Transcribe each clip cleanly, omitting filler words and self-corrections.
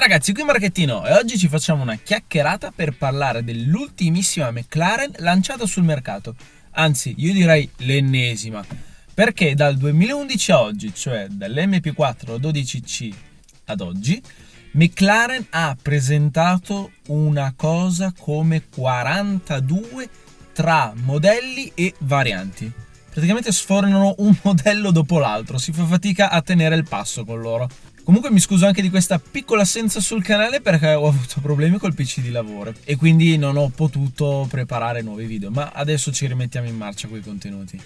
ragazzi, qui Marchettino e oggi ci facciamo una chiacchierata per parlare dell'ultimissima McLaren lanciata sul mercato. Anzi, io direi l'ennesima, perché dal 2011 a oggi, cioè dall'MP4 12C ad oggi, McLaren ha presentato una cosa come 42 tra modelli e varianti. Praticamente sfornano un modello dopo l'altro, si fa fatica a tenere il passo con loro. Comunque mi scuso anche di questa piccola assenza sul canale perché ho avuto problemi col PC di lavoro e quindi non ho potuto preparare nuovi video, ma adesso ci rimettiamo in marcia con i contenuti.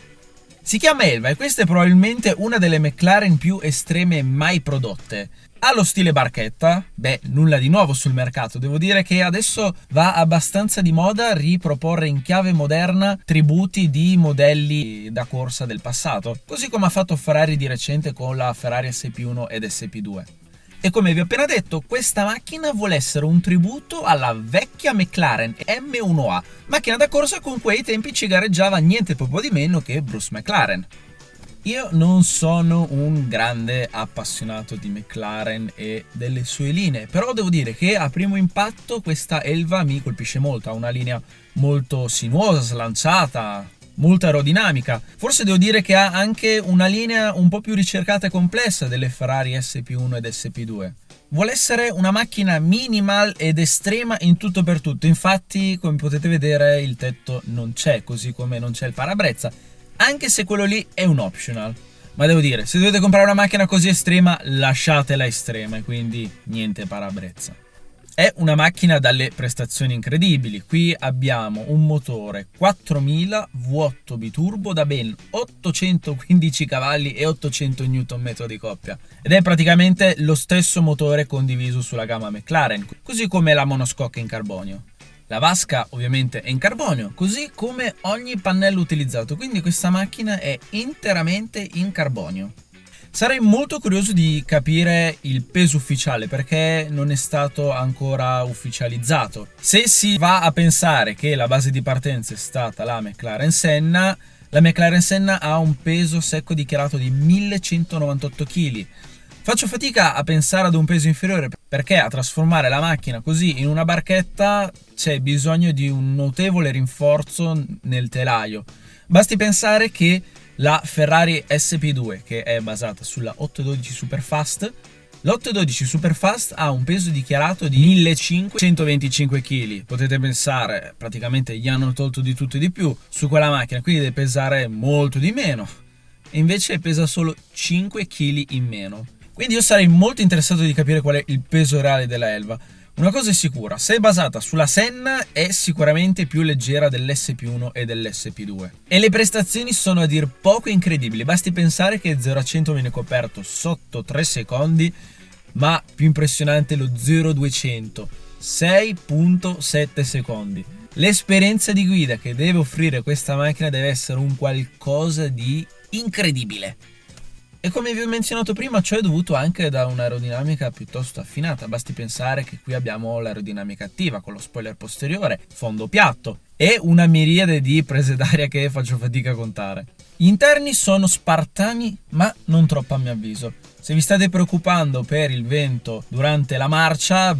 Si chiama Elva e questa è probabilmente una delle McLaren più estreme mai prodotte. Ha lo stile barchetta, nulla di nuovo sul mercato, devo dire che adesso va abbastanza di moda riproporre in chiave moderna tributi di modelli da corsa del passato, così come ha fatto Ferrari di recente con la Ferrari SP1 ed SP2. E come vi ho appena detto, questa macchina vuole essere un tributo alla vecchia McLaren M1A, macchina da corsa con cui ai tempi ci gareggiava niente poco di meno che Bruce McLaren. Io non sono un grande appassionato di McLaren e delle sue linee, però devo dire che a primo impatto questa Elva mi colpisce molto, ha una linea molto sinuosa, slanciata, molto aerodinamica. Forse devo dire che ha anche una linea un po' più ricercata e complessa delle Ferrari SP1 ed SP2. Vuole essere una macchina minimal ed estrema in tutto per tutto, infatti come potete vedere il tetto non c'è, così come non c'è il parabrezza, anche se quello lì è un optional. Ma devo dire, se dovete comprare una macchina così estrema, lasciatela estrema e quindi niente parabrezza. È una macchina dalle prestazioni incredibili. Qui abbiamo un motore 4000 V8 biturbo da ben 815 cavalli e 800 Nm di coppia. Ed è praticamente lo stesso motore condiviso sulla gamma McLaren, così come la monoscocca in carbonio. La vasca ovviamente è in carbonio, così come ogni pannello utilizzato, quindi questa macchina è interamente in carbonio. Sarei molto curioso di capire il peso ufficiale perché non è stato ancora ufficializzato. Se si va a pensare che la base di partenza è stata la McLaren Senna, la McLaren Senna ha un peso secco dichiarato di 1198 kg. Faccio fatica a pensare ad un peso inferiore perché a trasformare la macchina così in una barchetta c'è bisogno di un notevole rinforzo nel telaio. Basti pensare che la Ferrari SP2, che è basata sulla 812 Superfast, l'812 Superfast ha un peso dichiarato di 1525 kg. Potete pensare, praticamente gli hanno tolto di tutto e di più su quella macchina, quindi deve pesare molto di meno. E invece pesa solo 5 kg in meno. Quindi io sarei molto interessato di capire qual è il peso reale della Elva. Una cosa è sicura, se è basata sulla Senna è sicuramente più leggera dell'SP1 e dell'SP2. E le prestazioni sono a dir poco incredibili, basti pensare che 0 a 100 viene coperto sotto 3 secondi, ma più impressionante lo 0 a 200, 6.7 secondi. L'esperienza di guida che deve offrire questa macchina deve essere un qualcosa di incredibile. E come vi ho menzionato prima, ciò è dovuto anche da un'aerodinamica piuttosto affinata. Basti pensare che qui abbiamo l'aerodinamica attiva con lo spoiler posteriore, fondo piatto e una miriade di prese d'aria che faccio fatica a contare. Gli interni sono spartani, ma non troppo a mio avviso. Se vi state preoccupando per il vento durante la marcia,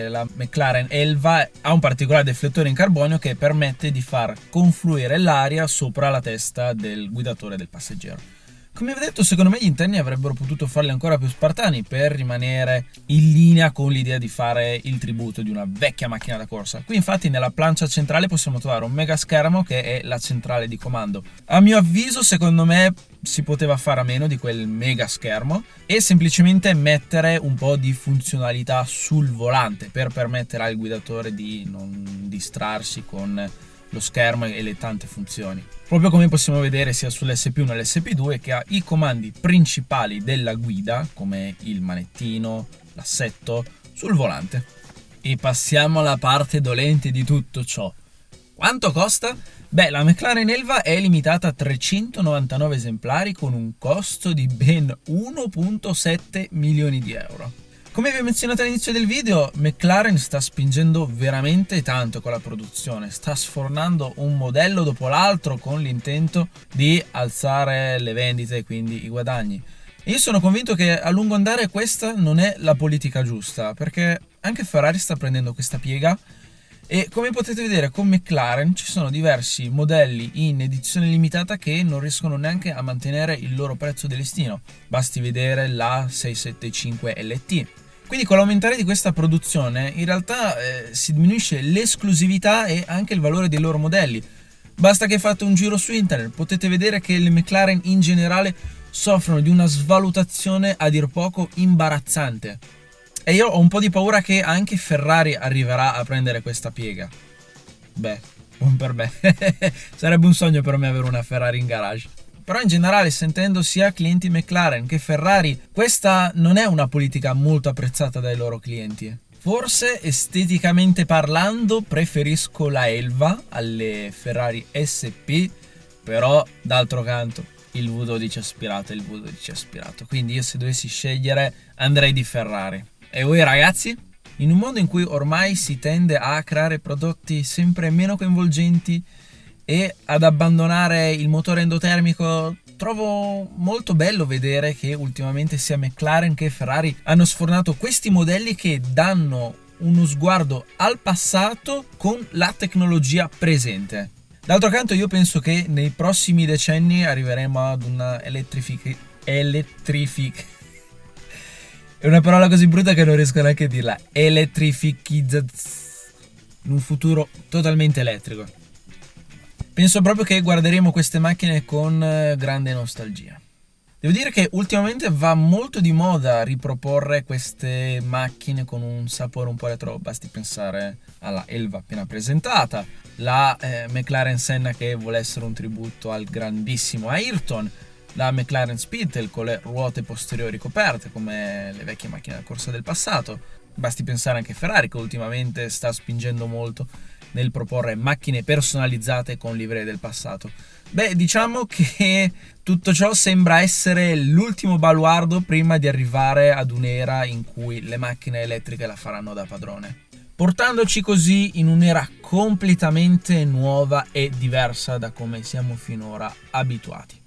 la McLaren Elva ha un particolare deflettore in carbonio che permette di far confluire l'aria sopra la testa del guidatore e del passeggero. Come vi ho detto, secondo me gli interni avrebbero potuto farli ancora più spartani per rimanere in linea con l'idea di fare il tributo di una vecchia macchina da corsa. Qui infatti nella plancia centrale possiamo trovare un mega schermo che è la centrale di comando. A mio avviso, secondo me, si poteva fare a meno di quel mega schermo e semplicemente mettere un po' di funzionalità sul volante per permettere al guidatore di non distrarsi con lo schermo e le tante funzioni. Proprio come possiamo vedere sia sull'SP1 e l'SP2 che ha i comandi principali della guida come il manettino, l'assetto, sul volante. E passiamo alla parte dolente di tutto ciò. Quanto costa? La McLaren Elva è limitata a 399 esemplari con un costo di ben 1,7 milioni di euro. Come vi ho menzionato all'inizio del video, McLaren sta spingendo veramente tanto con la produzione, sta sfornando un modello dopo l'altro con l'intento di alzare le vendite e quindi i guadagni. Io sono convinto che a lungo andare questa non è la politica giusta, perché anche Ferrari sta prendendo questa piega e come potete vedere con McLaren ci sono diversi modelli in edizione limitata che non riescono neanche a mantenere il loro prezzo di listino. Basti vedere la 675 LT. Quindi con l'aumentare di questa produzione in realtà si diminuisce l'esclusività e anche il valore dei loro modelli. Basta che fate un giro su internet, potete vedere che le McLaren in generale soffrono di una svalutazione a dir poco imbarazzante. E io ho un po' di paura che anche Ferrari arriverà a prendere questa piega. Beh, buon per me. Sarebbe un sogno per me avere una Ferrari in garage. Però in generale, sentendo sia clienti McLaren che Ferrari, questa non è una politica molto apprezzata dai loro clienti. Forse esteticamente parlando preferisco la Elva alle Ferrari SP, però d'altro canto il V12 aspirato è il V12 aspirato, quindi io se dovessi scegliere andrei di Ferrari. E voi ragazzi? In un mondo in cui ormai si tende a creare prodotti sempre meno coinvolgenti e ad abbandonare il motore endotermico, trovo molto bello vedere che ultimamente sia McLaren che Ferrari hanno sfornato questi modelli che danno uno sguardo al passato con la tecnologia presente. D'altro canto io penso che nei prossimi decenni arriveremo ad una è una parola così brutta che non riesco neanche a dirla. Elettrificizzazione. In un futuro totalmente elettrico. Penso proprio che guarderemo queste macchine con grande nostalgia. Devo dire che ultimamente va molto di moda riproporre queste macchine con un sapore un po' retro. Basti pensare alla Elva appena presentata, la McLaren Senna che vuole essere un tributo al grandissimo Ayrton, la McLaren Speedtail con le ruote posteriori coperte come le vecchie macchine da corsa del passato. Basti pensare anche a Ferrari che ultimamente sta spingendo molto nel proporre macchine personalizzate con livree del passato. Beh, diciamo che tutto ciò sembra essere l'ultimo baluardo prima di arrivare ad un'era in cui le macchine elettriche la faranno da padrone, portandoci così in un'era completamente nuova e diversa da come siamo finora abituati.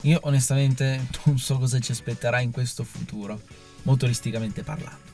Io onestamente non so cosa ci aspetterà in questo futuro, motoristicamente parlando.